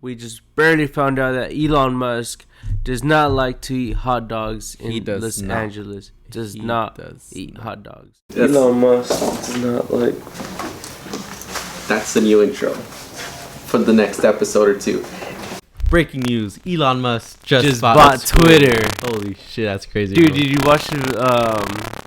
we just barely found out that Elon Musk does not like to eat hot dogs in Los Angeles. Does not eat hot dogs. Elon Musk does not like. That's the new intro for the next episode or two. Breaking news: Elon Musk just bought Twitter. Holy shit, that's crazy, dude! bro. Did you watch the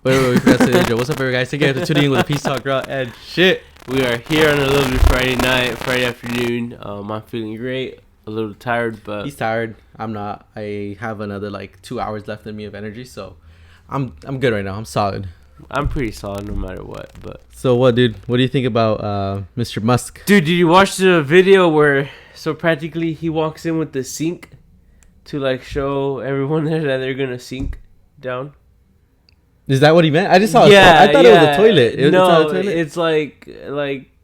Wait, we forgot to say the intro. What's up, everybody, guys? Thank you for tuning in with the Peace Talk, bro. And shit, we are here on a lovely Friday night, Friday afternoon. I'm feeling great. A little tired, but he's tired. I'm not. I have another 2 hours left in me of energy, so I'm good right now. I'm solid. I'm pretty solid no matter what. But so what, dude? What do you think about Mr. Musk? Dude, did you watch the video where practically he walks in with the sink to show everyone there that they're gonna sink down? Is that what he meant? I just saw. I thought it was a toilet. It's like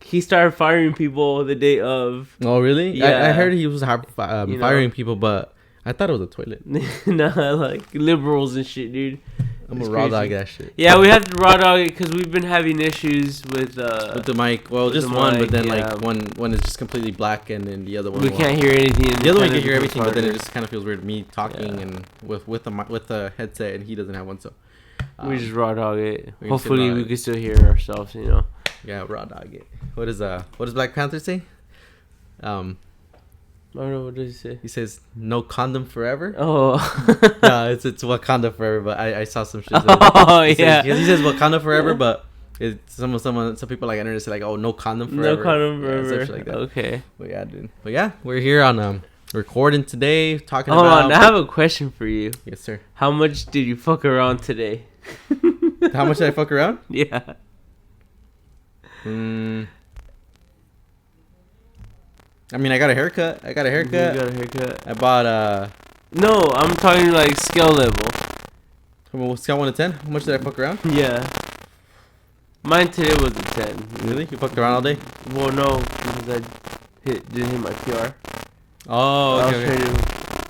he started firing people the day of. Oh really? Yeah. I heard he was firing people, but I thought it was a toilet. Nah, like liberals and shit, dude. I'm gonna raw dog that shit. Yeah, we have to raw dog it because we've been having issues with the mic. Well, just one, but then one is just completely black, and then the other one we can't hear anything. The other one can hear everything, but then it just kind of feels weird me talking and with the headset, and he doesn't have one, so we just raw dog it. Hopefully, we can still hear ourselves. Yeah, raw dog it. What does Black Panther say? I don't know, what does he say? He says no condom forever. Oh. No, it's Wakanda forever. But I saw some shit. He says Wakanda forever, but some people internet say oh no condom forever. No condom forever. Yeah, like that. Okay. But yeah, dude. But yeah, we're here on recording today, talking about. Hold on, I have a question for you. Yes, sir. How much did you fuck around today? How much did I fuck around? Yeah. I mean, I got a haircut. You got a haircut. I bought No, I'm talking skill level. From a scale 1 to 10. How much did I fuck around? Yeah. Mine today was a 10. Really? You fucked around all day? Well, no, because I didn't hit my PR. Oh, okay. I was trying to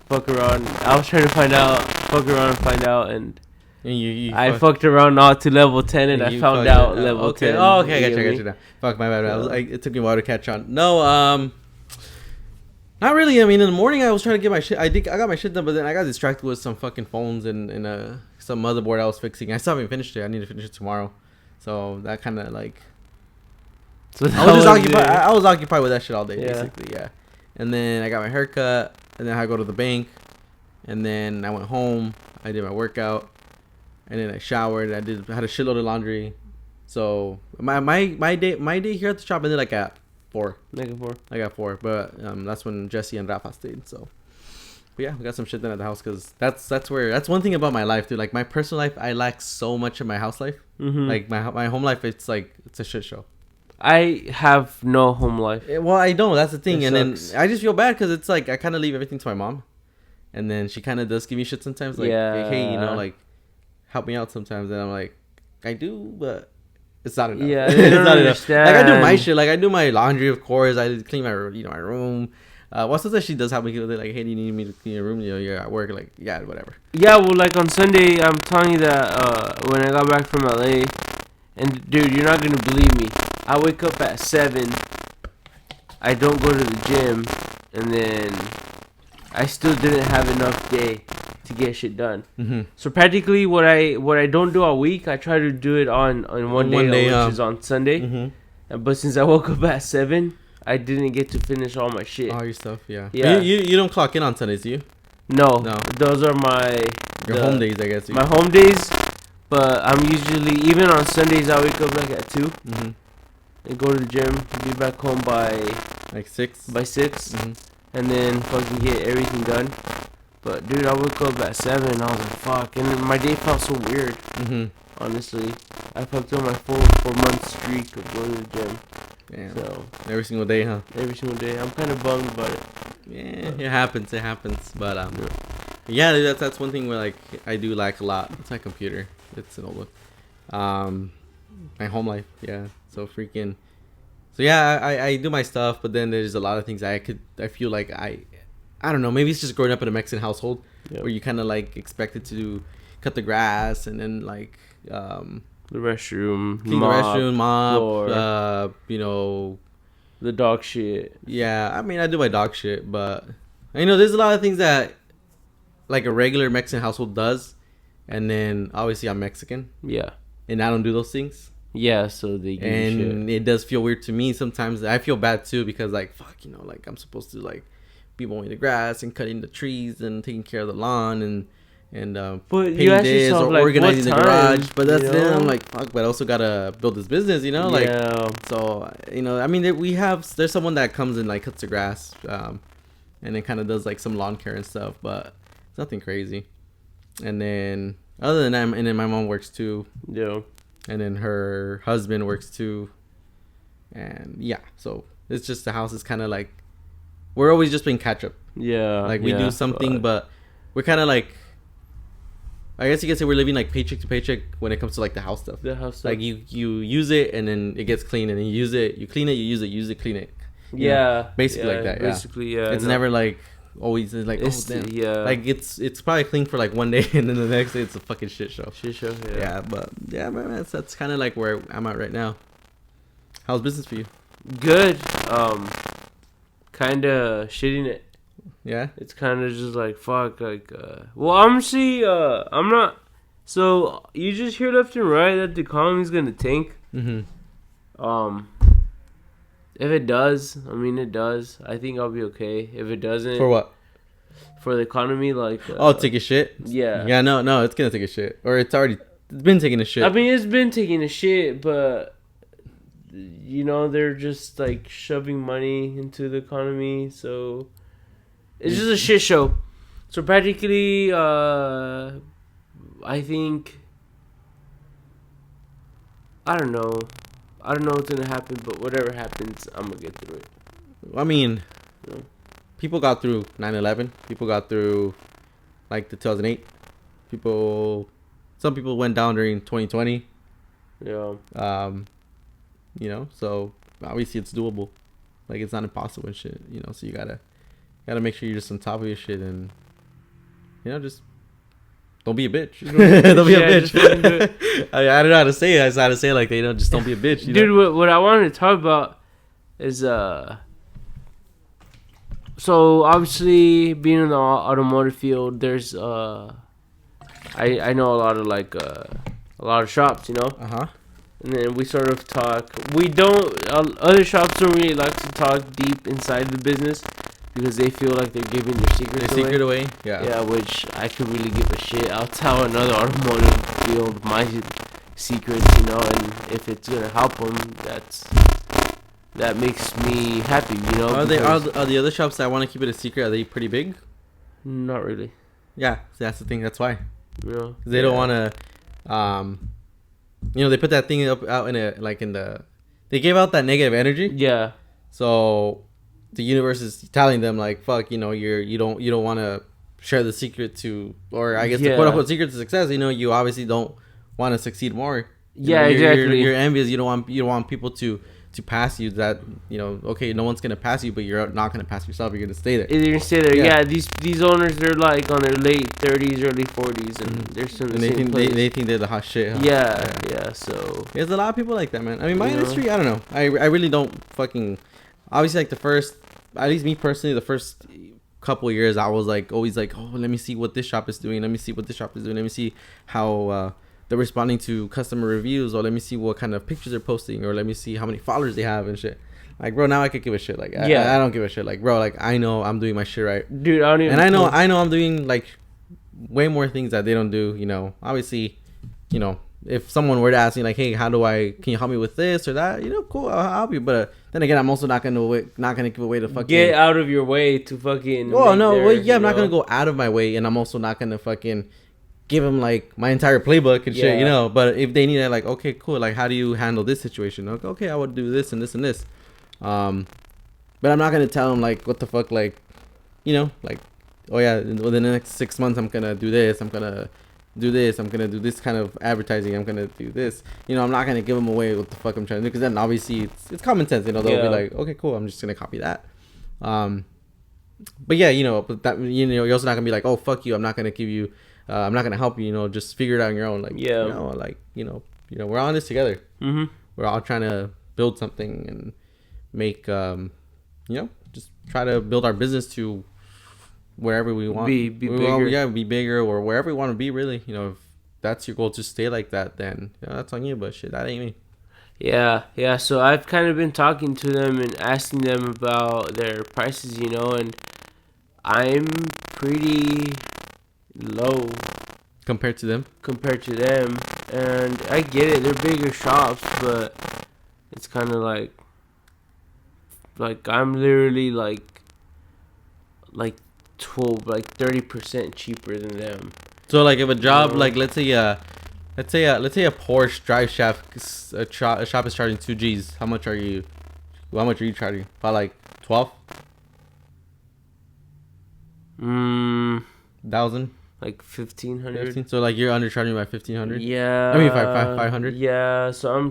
fuck around. I was trying to fuck around and find out, and I fucked around all to level 10, and I found out level 10. Oh, okay, I got you now. Fuck, my bad. It took me a while to catch on. No, not really. I mean, in the morning I was trying to get my shit. I got my shit done, but then I got distracted with some fucking phones and some motherboard I was fixing. I still haven't finished it. I need to finish it tomorrow. So that kind of So I was just occupied. I was occupied with that shit all day, basically. Yeah. And then I got my haircut, and then I go to the bank, and then I went home. I did my workout, and then I showered. I had a shitload of laundry. So my day here at the shop ended at 4. I got 4, but that's when Jesse and Rafa stayed. So, but yeah, we got some shit done at the house because that's one thing about my life, dude. My personal life, I lack so much in my house life. Mm-hmm. My home life, it's a shit show. I have no home life. Well, I don't. That's the thing, It sucks. Then I just feel bad because it's I kind of leave everything to my mom, and then she kind of does give me shit sometimes. Hey, help me out sometimes, and I'm like, I do, but. It's not enough. Yeah, it's not enough. I do my shit. I do my laundry, of course. I clean my my room. Sometimes she does help me with it. Hey, do you need me to clean your room? You're at work. Yeah, whatever. Yeah, well, on Sunday, I'm telling you that when I got back from LA, and dude, you're not gonna believe me. I wake up at 7. I don't go to the gym, and then I still didn't have enough day to get shit done. Mm-hmm. So practically what I don't do all week, I try to do it on one day, which is on Sunday. Mm-hmm. But since I woke up at 7, I didn't get to finish all my shit. All your stuff, yeah. Yeah. You don't clock in on Sundays, do you? No. Those are your home days, I guess. My home days, but I'm usually, even on Sundays, I wake up at 2. Mm-hmm. And go to the gym, be back home by 6. By 6, mm-hmm. And then fucking get everything done. But dude, I woke up at 7. And I was like, fuck, and then my day felt so weird. Mm-hmm. Honestly, I fucked up my full 4-month streak of going to the gym. Damn. So every single day, huh? Every single day. I'm kind of bummed about it. Yeah, it happens. But yeah, that's one thing where I do lack a lot. It's my computer. It's an old one. My home life, yeah. So yeah, I do my stuff, but then there's a lot of things I feel like I don't know, maybe it's just growing up in a Mexican household where you kind of expected to cut the grass and then the restroom, clean the restroom, mop, The dog shit. Yeah, I mean, I do buy dog shit, but there's a lot of things that like a regular Mexican household does, and then obviously I'm Mexican. Yeah. And I don't do those things. Yeah, so they give you shit. And it does feel weird to me sometimes. I feel bad too because like fuck, like I'm supposed to like be mowing the grass and cutting the trees and taking care of the lawn and but painting you ask this yourself, or like, organizing the what garage. time, But that's you then know? I'm like fuck, but I also gotta build this business, like Yeah. so I mean there's someone that comes and like cuts the grass, and then kind of does like some lawn care and stuff, but it's nothing crazy. And then other than that, and then my mom works too. Yeah. And then her husband works too. And yeah, so it's just the house is kind of like we're always just playing catch up. Yeah. Like we do something, but we're kind of like, I guess you could say we're living like paycheck to paycheck when it comes to like the house stuff. The house stuff. Like you use it and then it gets clean, and then you use it, you clean it, you use it, clean it. Yeah. Basically like that. Basically, yeah. It's never like always like It's, oh damn. yeah. Like it's probably clean for like one day and then the next day it's a fucking shit show. Shit show. Yeah. Yeah, but yeah, man, that's kind of like where I'm at right now. How's business for you? Good. Kind of shitting it. Yeah. It's kind of just like fuck. Like, well, honestly, I'm not. So you just hear left and right that the economy's gonna tank. Mm-hmm. If it does, I mean it does. I think I'll be okay. If it doesn't, For what? For the economy, like Take a shit. Yeah. Yeah. No, it's gonna take a shit, or it's been taking a shit. I mean, it's been taking a shit, but they're just like shoving money into the economy, so it's just a shit show. So practically, I think I don't know what's gonna happen, but whatever happens, I'm gonna get through it. I mean, Yeah. people got through 9/11. People got through like the 2008. Some people went down during 2020. Yeah. So obviously it's doable. Like it's not impossible and shit. So you gotta make sure you're just on top of your shit and just don't be a bitch. Don't be a bitch. I don't know how to say it. I just how to say it like just don't be a bitch. Dude, what I wanted to talk about is so obviously being in the automotive field, there's I know a lot of shops, Uh-huh. and then we sort of talk. We don't other shops don't really like to talk deep inside the business because they feel like they're giving their secret away. Yeah, which I could really give a shit. I'll tell another automotive field my secrets, and if it's gonna help them, that makes me happy, Are the other shops that want to keep it a secret? Are they pretty big? Not really. Yeah, that's the thing. That's why. Yeah. They don't want to. They put that thing out they gave out that negative energy. Yeah. So the universe is telling them like, fuck, you don't want to share the secret to, or I guess the quote unquote secret to success. You obviously don't want to succeed more. Exactly. You're envious. You don't want people to pass you. That okay, no one's gonna pass you, but you're not gonna pass yourself. You're gonna stay there. You're gonna stay there. Yeah. These owners, they're like on their late 30s, early 40s, and they're still in the same place. They think they're the hot shit. Huh? Yeah. So there's a lot of people like that, man. I mean, my industry, I don't know. I really don't fucking. Obviously, like the first, at least me personally, the first couple of years, I was like always like, oh, let me see what this shop is doing. Let me see what this shop is doing. Let me see how they're responding to customer reviews, or let me see what kind of pictures they're posting, or let me see how many followers they have and shit. Like, bro, now I could give a shit. Like, I don't give a shit. Like, bro, like I know I'm doing my shit right, dude. I don't even. And I know I'm doing like way more things that they don't do. Obviously, if someone were to ask me like, hey, can you help me with this or that? Cool, I'll help you. But then again, I'm also not gonna give away the fucking get out of your way to fucking. Oh no, I'm not gonna go out of my way, and I'm also not gonna fucking give them like my entire playbook and shit, But if they need it, like, okay, cool, like how do you handle this situation? Like, okay, I would do this and this and this. But I'm not gonna tell them like what the fuck, like, like, oh yeah, within the next 6 months I'm gonna do this. I'm gonna do this. I'm gonna do this kind of advertising. I'm gonna do this. I'm not gonna give them away what the fuck I'm trying to do, because then obviously it's common sense. They'll be like, okay, cool, I'm just gonna copy that. But yeah, but that you're also not gonna be like, oh fuck you, I'm not gonna give you. I'm not gonna help you. Just figure it out on your own. Like, we're all in this together. Mm-hmm. We're all trying to build something and make just try to build our business to wherever we want. Be bigger. Yeah, be bigger or wherever we want to be. Really, if that's your goal to stay like that, then that's on you. But shit, that ain't me. Yeah. So I've kind of been talking to them and asking them about their prices, and I'm pretty low Compared to them. And I get it, they're bigger shops, but it's kind of like I'm literally like 30% cheaper than them. So like if a job let's say a Porsche drive shaft a shop is charging 2 Gs, how much are you charging? About like 12,000, like 1,500. So like you're undercharging by 1,500. Yeah, I mean 500. Yeah, so I'm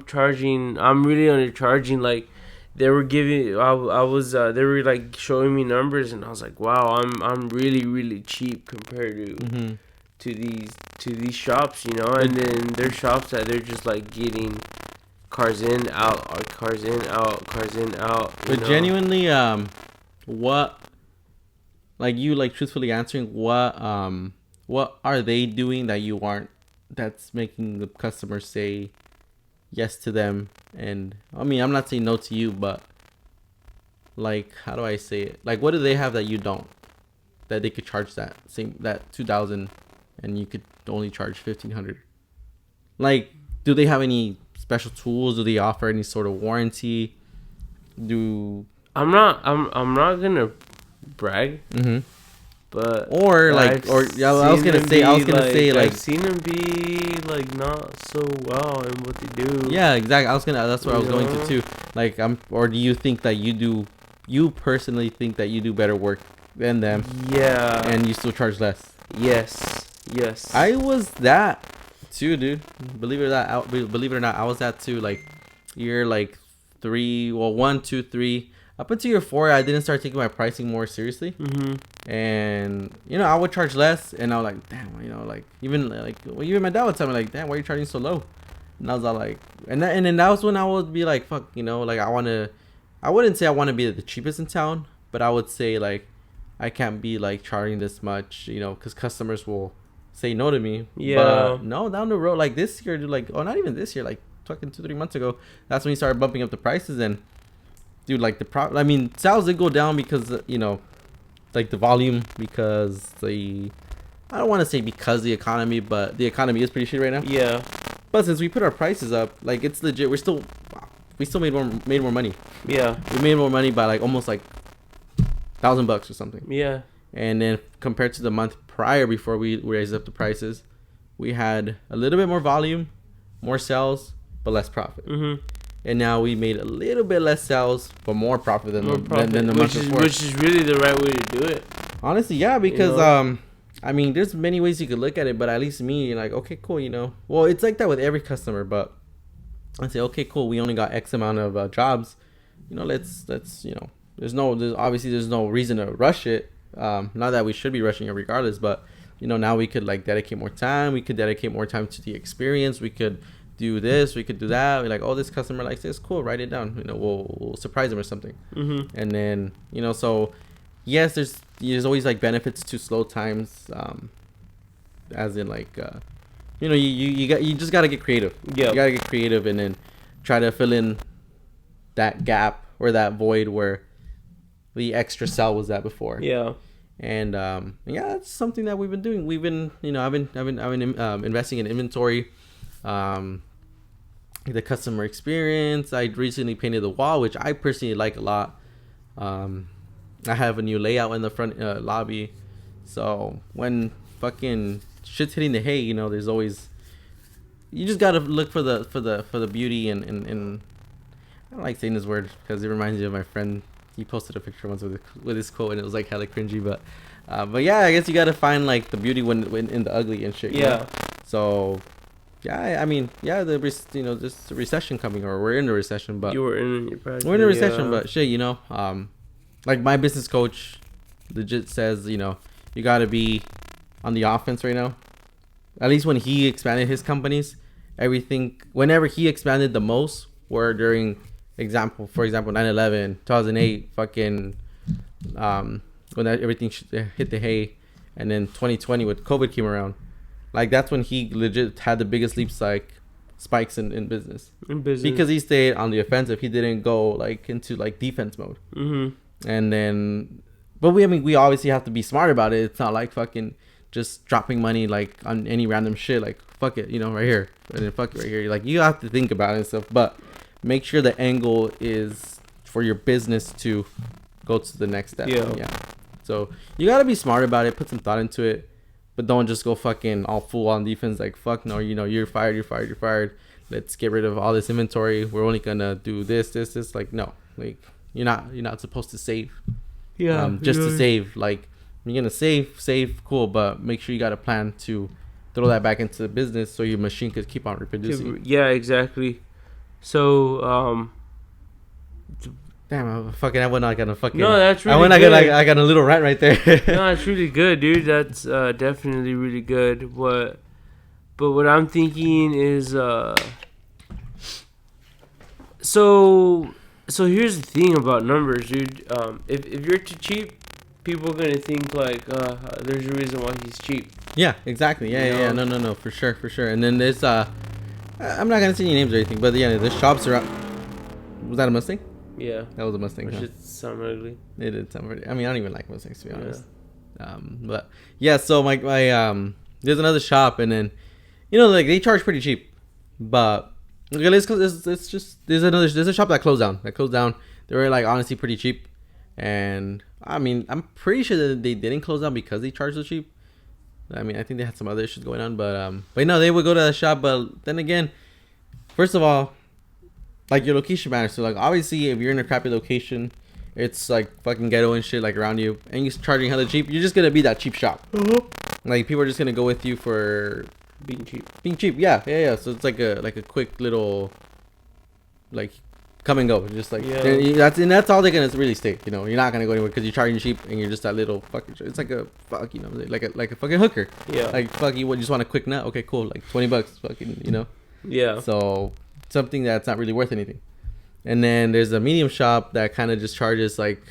really undercharging. Like they were giving, I was they were like showing me numbers, and I was like, wow, I'm really really cheap compared to these shops, and then there's shops that they're just like getting cars in, out, or cars in, out, cars in, out. But genuinely, what, like you like truthfully answering, what are they doing that you aren't, that's making the customer say yes to them? And I mean, I'm not saying no to you, but like, how do I say it? Like, what do they have that you don't, that they could charge that 2,000 and you could only charge 1,500? Like, do they have any special tools? Do they offer any sort of warranty? I'm not gonna brag, but I was gonna say I've seen them be like not so well in what they do. Yeah, exactly. That's what I was going to too. Like, or do you think that you personally think that you do better work than them? Yeah. And you still charge less? Yes. I was that too, dude. Believe it or not, I was that too. Like, year like 1, 2, 3. Up until year 4, I didn't start taking my pricing more seriously. And I would charge less, and I was like, damn, like even my dad would tell me like, damn, why are you charging so low? And I was all like, and then that was when I would be like, fuck, like I wouldn't say I want to be the cheapest in town, but I would say like I can't be like charging this much, because customers will say no to me. Yeah. But no, down the road, like this year, dude, like, oh, not even this year, like fucking 2-3 months ago, that's when he started bumping up the prices. And dude, like I mean, sales did go down because like the volume, because I don't want to say because the economy, but the economy is pretty shit right now. Yeah. But since we put our prices up, like it's legit, we still made more money. Yeah. We made more money by like almost like $1,000 or something. Yeah. And then compared to the month prior, before we raised up the prices, we had a little bit more volume, more sales, but less profit. And now we made a little bit less sales, but more profit than the month before. Which is really the right way to do it. Honestly, yeah, because I mean, there's many ways you could look at it, but at least me, like, okay, cool, Well, it's like that with every customer, but I say, okay, cool, we only got X amount of jobs. Let's there's no reason to rush it. Not that we should be rushing it regardless, but now we could like dedicate more time. We could dedicate more time to the experience. We could do this, we could do that. We're like, oh, this customer likes this, cool, write it down. We'll surprise them or something. And then so yes, there's always like benefits to slow times, as in like you just gotta get creative. Yeah, you gotta get creative and then try to fill in that gap or that void where the extra sell was at before. Yeah. And that's something that we've been doing. We've been I've been investing in inventory, the customer experience. I recently painted the wall, which I personally like a lot. I have a new layout in the front lobby, so when fucking shit's hitting the hay, there's always, you just gotta look for the beauty and I don't like saying this word because it reminds me of my friend. He posted a picture once with his quote, and it was like hella cringy, but yeah, I guess you gotta find like the beauty when in the ugly and shit. Yeah. So yeah, I mean, yeah, just a recession coming, or we're in a recession, but we're in a recession, but shit, like my business coach legit says, you gotta be on the offense right now. At least when he expanded his companies, whenever he expanded the most were during For example, 9/11, 2008, fucking, when everything hit the hay, and then 2020 when COVID came around, like that's when he legit had the biggest spikes in business. Because he stayed on the offensive. He didn't go like into like defense mode. And then, but we obviously have to be smart about it. It's not like fucking just dropping money like on any random shit. Like fuck it, right here, and then fuck it right here. Like you have to think about it and stuff. But make sure the angle is for your business to go to the next step. Yeah. So you gotta be smart about it. Put some thought into it. But don't just go fucking all full on defense. Like fuck no, you're fired. Let's get rid of all this inventory. We're only gonna do this. Like no, like you're not supposed to save. Just to save. Like you're gonna save, cool. But make sure you got a plan to throw that back into the business so your machine could keep on reproducing. Yeah, exactly. So damn, I went like on a fucking. No, that's really. I got a little rant right there. No, it's really good, dude. That's definitely really good. But what I'm thinking is, so here's the thing about numbers, dude. If you're too cheap, people are gonna think like, there's a reason why he's cheap. Yeah, exactly. Yeah. No, for sure. And then there's I'm not gonna say any names or anything, but yeah, there's shops around. Was that a Mustang? Yeah, that was a Mustang. Which should sound ugly. It did sound pretty. I mean, I don't even like Mustangs to be honest. But yeah, so my there's another shop, and then like they charge pretty cheap, but it's just there's a shop that closed down. They were like honestly pretty cheap, and I mean I'm pretty sure that they didn't close down because they charged so cheap. I mean I think they had some other issues going on, but no, they would go to the shop. But then again, first of all, like your location matters. So like obviously if you're in a crappy location, it's like fucking ghetto and shit like around you, and you're charging hella cheap, you're just gonna be that cheap shop. Like people are just gonna go with you for being cheap. Yeah. So it's like a quick little like come and go, just like that's all they're gonna really stay. You're not gonna go anywhere because you're charging cheap and you're just that little fucking. It's like a fuck, like a fucking hooker. Yeah. Like fuck you, what you just want a quick nut? Okay, cool, like $20, fucking, Yeah. So something that's not really worth anything. And then there's a medium shop that kind of just charges like,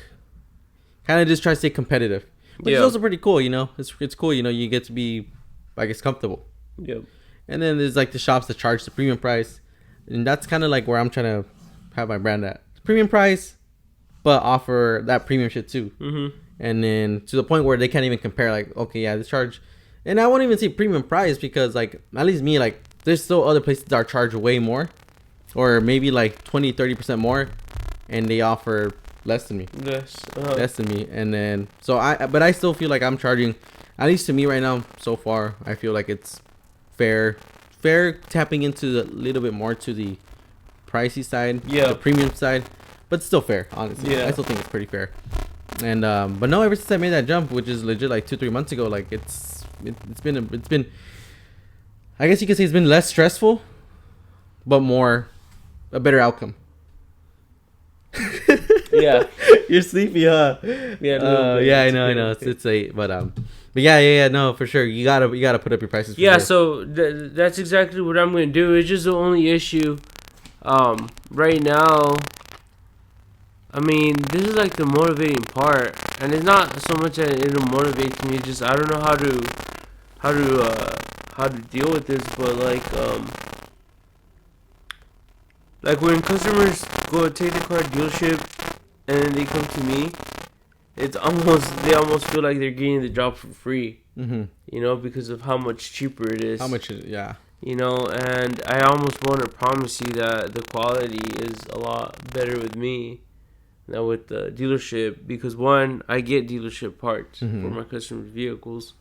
kind of just tries to stay competitive, which is also pretty cool. It's cool. You get to be, I guess, comfortable. Yep. And then there's like the shops that charge the premium price, and that's kind of like where I'm trying to have my brand at, premium price, but offer that premium shit too. And then to the point where they can't even compare. Like, okay, yeah, this charge, and I won't even say premium price because like at least me, like there's still other places that are charged way more. Or maybe like 20-30% more, and they offer less than me. Less than me. And then but I still feel like I'm charging, at least to me right now so far, I feel like it's fair tapping into a little bit more to the pricey side, the premium side, but still fair, honestly. I still think it's pretty fair. And but no, ever since I made that jump, which is legit like 2-3 months ago, like it's been I guess you could say it's been less stressful, but a better outcome. Yeah. You're sleepy, huh? Yeah, I know. It's late, but yeah, no, for sure. You gotta put up your prices. Yeah, sure. So that's exactly what I'm gonna do. It's just the only issue, right now. I mean, this is like the motivating part, and it's not so much that it motivates me. It's just I don't know how to deal with this, but like when customers go take the car dealership and then they come to me, they almost feel like they're getting the job for free. Because of how much cheaper it is. And I almost want to promise you that the quality is a lot better with me than with the dealership, because one, I get dealership parts for my customers' vehicles,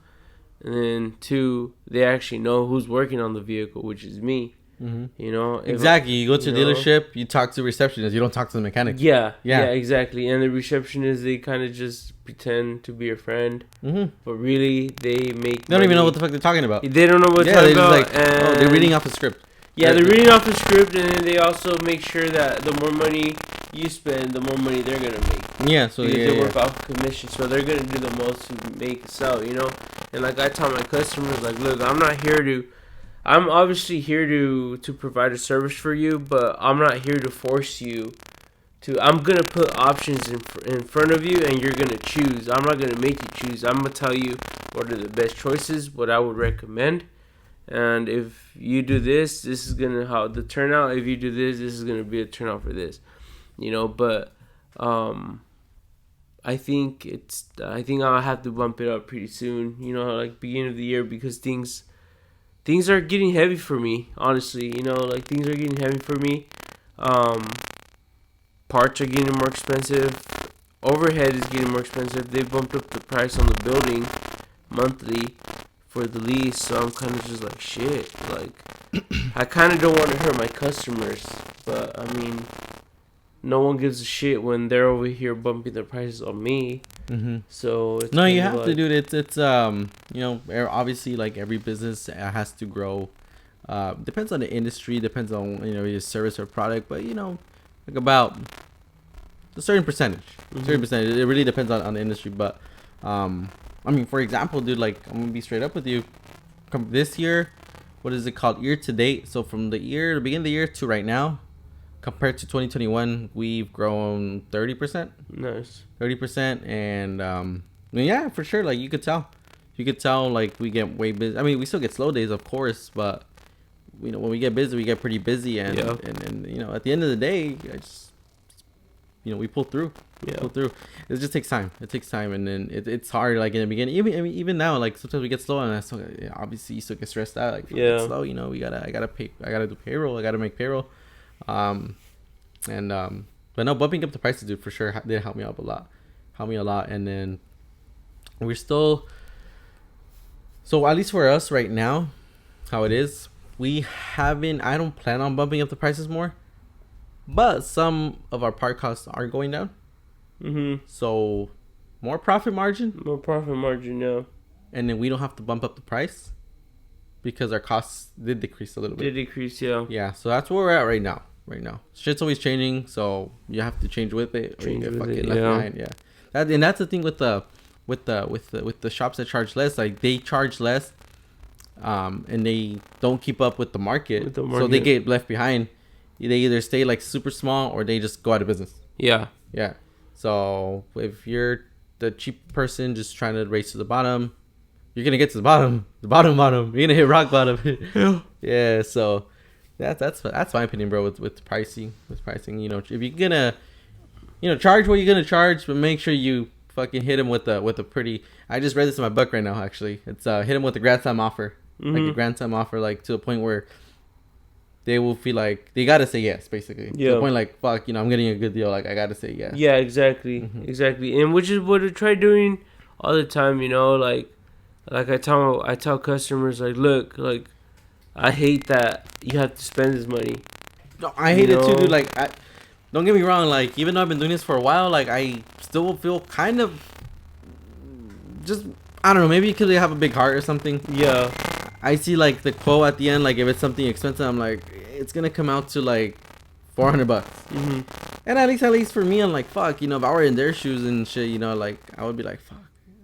and then two, they actually know who's working on the vehicle, which is me. Exactly. You go to a dealership, you talk to the receptionist, you don't talk to the mechanic. Yeah, exactly. And the receptionist, they kind of just pretend to be your friend, but really they don't even know what the fuck they're talking about. They don't know what they're talking about. Like, they're reading off a script. Yeah, they're reading off a script, and then they also make sure that the more money you spend, the more money they're gonna make. Yeah, so they work off commission, so they're gonna do the most to make it sell. And like I tell my customers, like, look, I'm obviously here to provide a service for you, but I'm not here to force you I'm gonna put options in front of you, and you're gonna choose. I'm not gonna make you choose. I'm gonna tell you what are the best choices, what I would recommend, and if you do this, this is gonna how the turnout. If you do this is gonna be a turnout for this, But I think I'll have to bump it up pretty soon. Like beginning of the year, because things are getting heavy for me. Honestly, like things are getting heavy for me. Parts are getting more expensive. Overhead is getting more expensive. They bumped up the price on the building monthly for the lease. So I'm kind of just like, shit. Like, I kind of don't want to hurt my customers. But, I mean, no one gives a shit when they're over here bumping their prices on me. Mm-hmm. So, it's no, you have to do it. It's obviously, like, every business has to grow. Depends on the industry. Depends on, your service or product. But, like about a certain percentage. It really depends on the industry. But I mean, for example, dude, like, I'm gonna be straight up with you. This year, what is it called? Year to date. So from the beginning of the year to right now, compared to 2021, we've grown 30%. Nice. 30%, and I mean, yeah, for sure. Like, you could tell. Like, we get way busy. I mean, we still get slow days, of course, but when we get busy, we get pretty busy, and at the end of the day, I just we pull through. It just takes time. And then it's hard. Like in the beginning, even now, like sometimes we get slow, and obviously you still get stressed out. Like, it's slow. I gotta do payroll. I gotta make payroll. But no, bumping up the prices, dude, for sure did help me out a lot. And then we're still. So at least for us right now, how it is. I don't plan on bumping up the prices more, but some of our part costs are going down. Mm-hmm. So more profit margin, yeah. And then we don't have to bump up the price because our costs did decrease a little bit. Yeah. So that's where we're at right now. Shit's always changing, so you have to change with it, or you get fucking left behind. Yeah. That's the thing with the shops that charge less. Like, they charge less. And they don't keep up with the market, so they get left behind. They either stay like super small, or they just go out of business. Yeah. So if you're the cheap person just trying to race to the bottom, you're gonna get to the bottom. You're gonna hit rock bottom. Yeah. So that's my opinion, bro. With pricing, if you're gonna, charge what you're gonna charge, but make sure you fucking hit them with a pretty. I just read this in my book right now. Actually, it's hit them with a grand time offer. Mm-hmm. Like a grand time offer, like to a point where they will feel like they gotta say yes, basically. Yeah. To the point like, fuck, I'm getting a good deal. Like, I gotta say yes. Yeah, exactly. Mm-hmm. Exactly. And which is what I try doing all the time, like I tell customers, like, look, like, I hate that you have to spend this money. No, I hate it too, dude. Like, don't get me wrong, like, even though I've been doing this for a while, like, I still feel kind of just, I don't know, maybe because they have a big heart or something. Yeah. I see, like, the quote at the end, like, if it's something expensive, I'm like, it's gonna come out to, like, $400. Mm-hmm. And at least for me, I'm like, fuck, if I were in their shoes and shit, like, I would be like, fuck,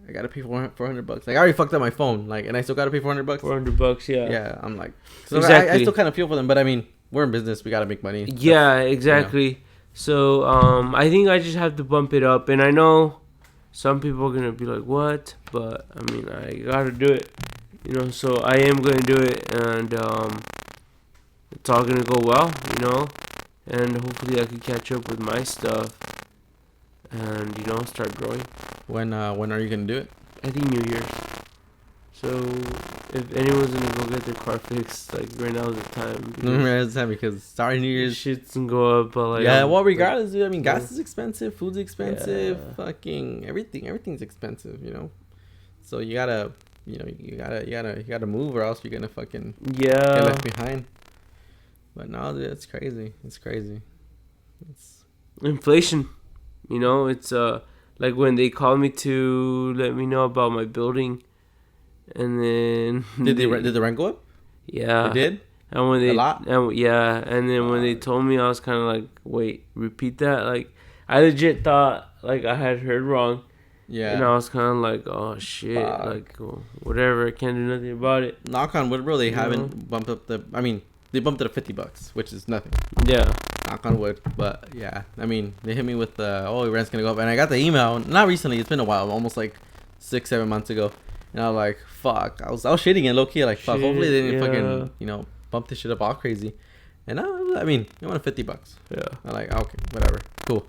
I gotta pay $400. Like, I already fucked up my phone, like, and I still gotta pay $400. $400, yeah. Yeah, I'm like, so exactly. I still kind of feel for them, but I mean, we're in business, we gotta make money. Yeah, exactly. So, I think I just have to bump it up, and I know some people are gonna be like, what? But I mean, I gotta do it. So I am going to do it, and it's all going to go well, and hopefully I can catch up with my stuff and, start growing. When are you going to do it? I think New Year's. So if anyone's going to go get their car fixed, like, right now is the time. It's time because sorry, New Year's. Shit's going to go up, but like... Yeah, well, regardless, dude, I mean, gas is expensive, food's expensive, fucking everything's expensive, So you gotta... you gotta move, or else you're gonna fucking get left behind. But no, dude, it's crazy. It's inflation. It's like when they called me to let me know about my building, and then did the rent go up? Yeah, it did. And when they a lot, and then when they told me, I was kind of like, wait, repeat that. Like, I legit thought like I had heard wrong. Yeah. And I was kind of like, oh, shit. Fuck. Like, whatever. I can't do nothing about it. Knock on wood, bro. They haven't bumped up the... I mean, they bumped it to $50, which is nothing. Yeah. knock on wood. But yeah, I mean, they hit me with the rent's gonna go up, and I got the email not recently. It's been a while, almost like 6-7 months ago, and I was like, fuck. I was shitting it low key, like fuck. Hopefully they didn't fucking bump this shit up all crazy. And I mean, I wanted $50. Yeah. I'm like, okay, whatever, cool.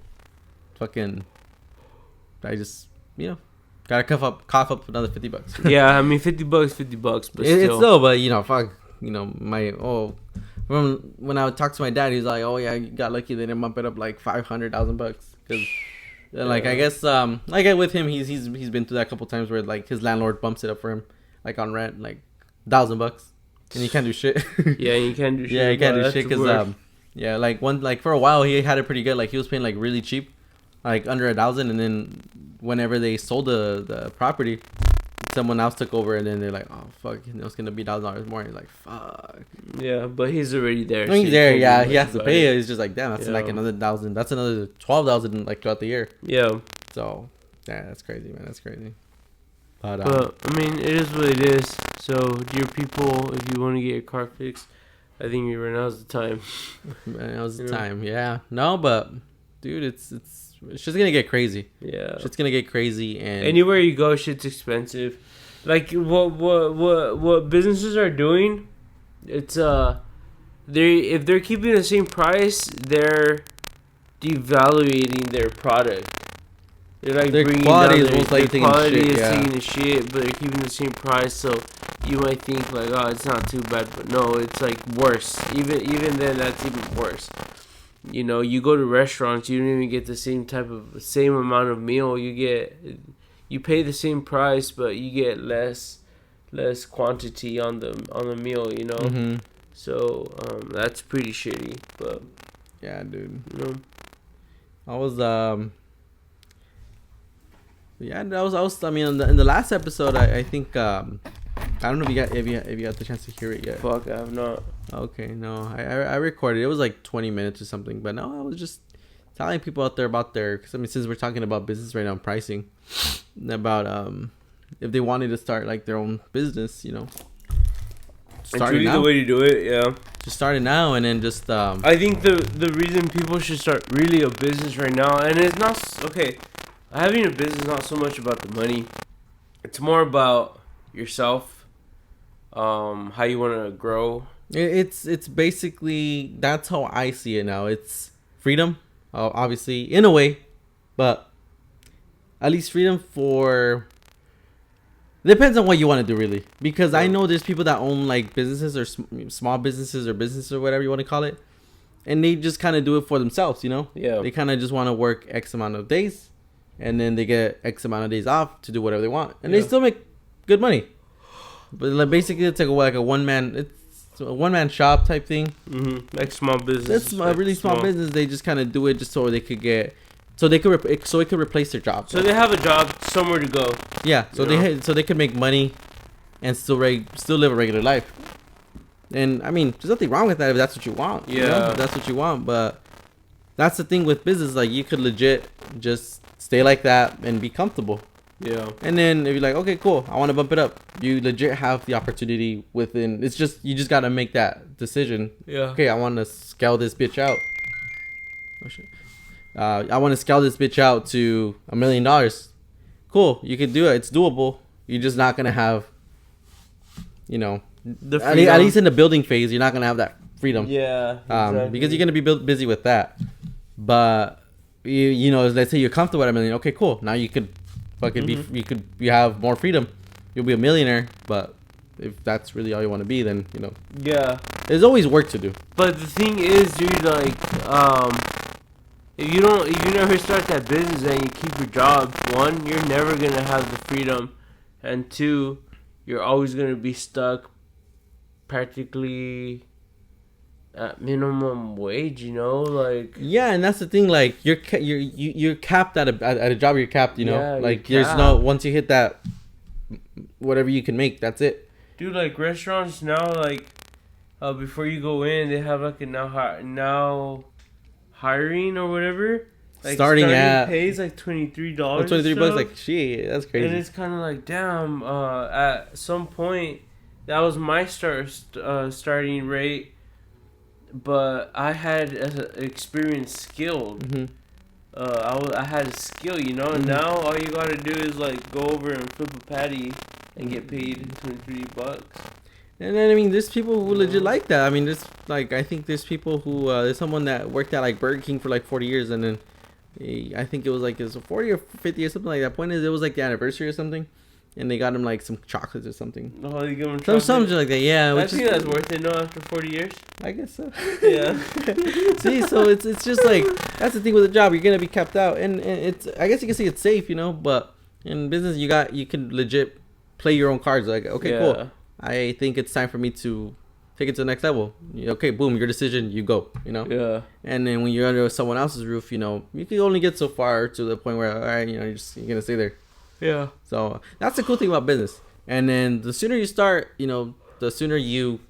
Fucking, I just gotta cough up another $50. Yeah, I mean $50, but It's still, but fuck, from when I would talk to my dad, he's like, oh yeah, you got lucky they didn't bump it up like $500,000 because like I guess with him he's been through that a couple times where like his landlord bumps it up for him like on rent like $1,000 and he can't do shit. Yeah, you can't do shit. Yeah, he can't do shit because like for a while he had it pretty good. Like he was paying like really cheap, like under $1,000, and then whenever they sold the property, someone else took over, and then they're like, oh fuck, it's gonna be $1,000 more. And he's like, fuck. Yeah, but he's already there. I mean, he's there. Yeah, he has to pay it. He's just like, damn, that's like another $1,000. That's another $12,000 like throughout the year. Yeah. So, yeah, that's crazy, man. That's crazy. But I mean, it is what it is. So, dear people, if you want to get your car fixed, I think right now's the time. Now's the time. Yeah. No, but dude, it's just gonna get crazy. Yeah. Shit's gonna get crazy, and anywhere you go, shit's expensive. Like what businesses are doing, it's if they're keeping the same price, they're devaluating their product. They're like their bringing quality down is taking the shit, but they're keeping the same price. So you might think like, oh, it's not too bad, but no, it's like worse. Even then, that's even worse. You go to restaurants, you don't even get the same amount of meal. You pay the same price, but you get less quantity on the meal. Mm-hmm. So that's pretty shitty. But yeah, dude. I mean, in the last episode, I think I don't know if you got the chance to hear it yet. Fuck, I have not. Okay, no, I recorded. It was like 20 minutes or something, but no, I was just telling people out there about because I mean, since we're talking about business right now, pricing, about if they wanted to start like their own business, starting now. The way to do it, yeah. Just starting now, and then just I think the reason people should start really a business right now, and it's not okay. Having a business is not so much about the money. It's more about yourself, how you want to grow. It's basically, that's how I see it now. It's freedom, obviously, in a way, but at least freedom for... Depends on what you want to do, really. Because I know there's people that own like businesses or small businesses or business or whatever you want to call it, and they just kind of do it for themselves, Yeah. They kind of just want to work X amount of days, and then they get X amount of days off to do whatever they want, and they still make good money. But like basically, it's like a one man shop type thing. Mm-hmm. Like small business. That's a really small business. They just kind of do it just so they could get, so it could replace their job. So they have a job, somewhere to go. Yeah. So they could make money, and still live a regular life. And I mean, there's nothing wrong with that if that's what you want. Yeah. If that's what you want. But that's the thing with business. Like you could legit just stay like that and be comfortable. Yeah. And then if you're like, okay, cool, I want to bump it up, you legit have the opportunity within. It's just you just gotta make that decision. Yeah. Okay, I want to scale this bitch out. Oh shit. I want to scale this bitch out to $1 million. Cool, you can do it. It's doable. You're just not gonna have, the at least in the building phase, you're not gonna have that freedom. Yeah. Exactly. Because you're gonna be busy with that. But let's say you're comfortable at $1 million. Okay, cool. Now you could fucking you have more freedom. You'll be a millionaire. But if that's really all you want to be, then Yeah. There's always work to do. But the thing is, dude, like if you never start that business and you keep your job, one, you're never gonna have the freedom, and two, you're always gonna be stuck practically at minimum wage, like. Yeah, and that's the thing. Like you're capped at a job. You're capped. Yeah, like there's no, once you hit that, whatever you can make, that's it. Dude, like restaurants now, like before you go in, they have like a now hiring or whatever. Like starting at pays like $23. $23, like shit, that's crazy. And it's kind of like, damn. At some point, that was my starting rate. but I had experience skilled. Mm-hmm. I had a skill, you know. And now all you gotta do is like go over and flip a patty and get paid $23. And then I mean, there's people who legit Yeah. like that. I mean, there's like I think there's people who there's someone that worked at like Burger King for like 40 years, and then I think it was like 40 or 50 or something like that. Point is, it was like the anniversary or something, and they got him like some chocolates or something. Oh, you give them Something like that. Yeah, I think that's worth it. No, after 40 years. I guess so. Yeah. See, so it's just like that's the thing with the job. You're gonna be kept out, and it's I guess you can say it's safe, you know. But in business, you can legit play your own cards. Like, okay, cool. I think it's time for me to take it to the next level. Okay, boom, your decision, you go, you know? Yeah. And then when you're under someone else's roof, you know, you can only get so far to the point where, all right, you know, you're going to stay there. Yeah. So that's the cool thing about business. And then the sooner you start, you know, the sooner you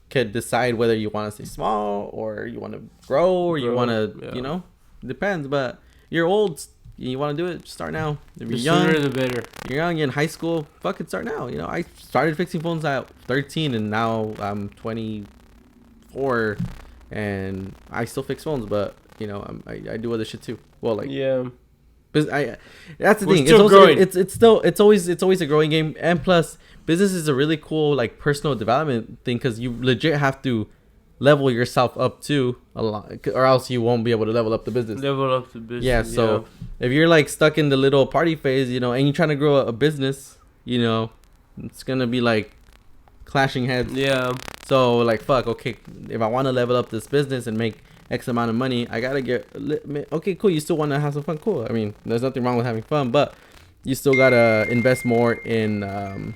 could decide whether you want to stay small or you want to grow or you want to, you know, depends. But you're old. You want to do it, start now. If you're young, sooner the better. You're young, you're in high school, fucking start now. You know, I started fixing phones at 13 and now I'm 24 and I still fix phones, but you know, I do other shit too. Well, like yeah, that's the thing. Still It's growing. It's always a growing game, and plus business is a really cool like personal development thing because you legit have to level yourself up too a lot, or else you won't be able to level up the business. Level up the business. Yeah, so if you're like stuck in the little party phase, you know, and you're trying to grow a business, you know, it's gonna be like clashing heads. Yeah. So like, fuck. Okay, if I want to level up this business and make X amount of money, I gotta get. Okay, cool. You still want to have some fun? Cool. I mean, there's nothing wrong with having fun, but you still gotta invest more in.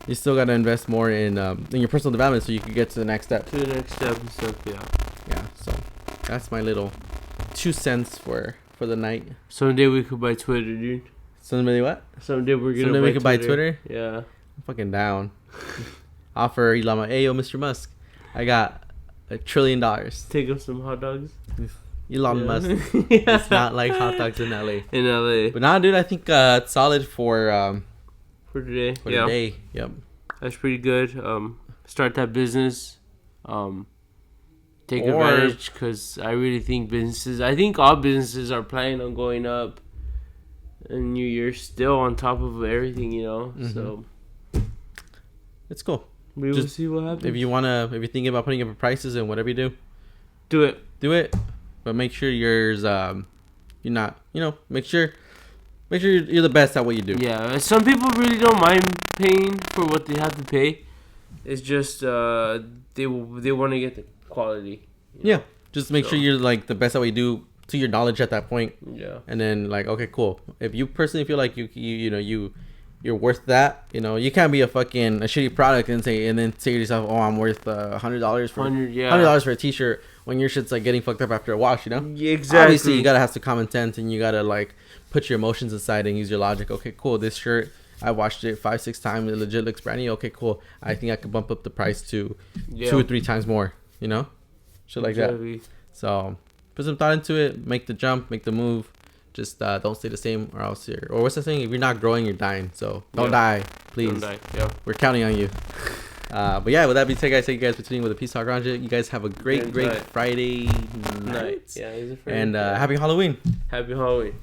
You still gotta invest more in your personal development so you can get to the next step. To the next step and stuff. Yeah. Yeah. So that's my little 2 cents for the night. Someday we could buy Twitter, dude. Someday what? Someday we're gonna. Someday we could buy Twitter. Yeah. I'm fucking down. Offer Elon Musk. Hey, yo, Mr. Musk. I got $1 trillion. Take up some hot dogs. Elon Musk. It's not like hot dogs in LA. In LA. But now, dude, I think it's solid for today. For today. Yep. That's pretty good. Start that business. Take advantage because I really think I think all businesses are planning on going up. And New Year's still on top of everything, you know. Mm-hmm. So it's cool. We will see what happens. If you're thinking about putting up prices and whatever you do it. But make sure you're not, you know, make sure you're the best at what you do. Yeah, some people really don't mind paying for what they have to pay. It's just they want to get the quality. Yeah, just make sure you're like the best at what you do to your knowledge at that point. Yeah. And then like, okay, cool. If you personally feel like you're worth that, you know, you can't be a shitty product and then say to yourself, oh, I'm worth $100 for $100 for a t-shirt when your shit's like getting fucked up after a wash, you know? Yeah, exactly. Obviously, you gotta have some common sense and you gotta like put your emotions aside and use your logic. Okay, cool. This shirt, I washed it 5-6 times. It legit looks brand new. Okay, cool. I think I could bump up the price to 2 or 3 times more. You know, shit like that. So put some thought into it. Make the jump. Make the move. Just don't stay the same, or else or what's the saying? If you're not growing, you're dying. So don't die, please. Don't die. Yeah. We're counting on you. But yeah, with that being said, guys, thank you guys for tuning in with the Peace Talk Around it. You guys have a great Friday night. Yeah, it's a Friday. And happy Halloween. Happy Halloween.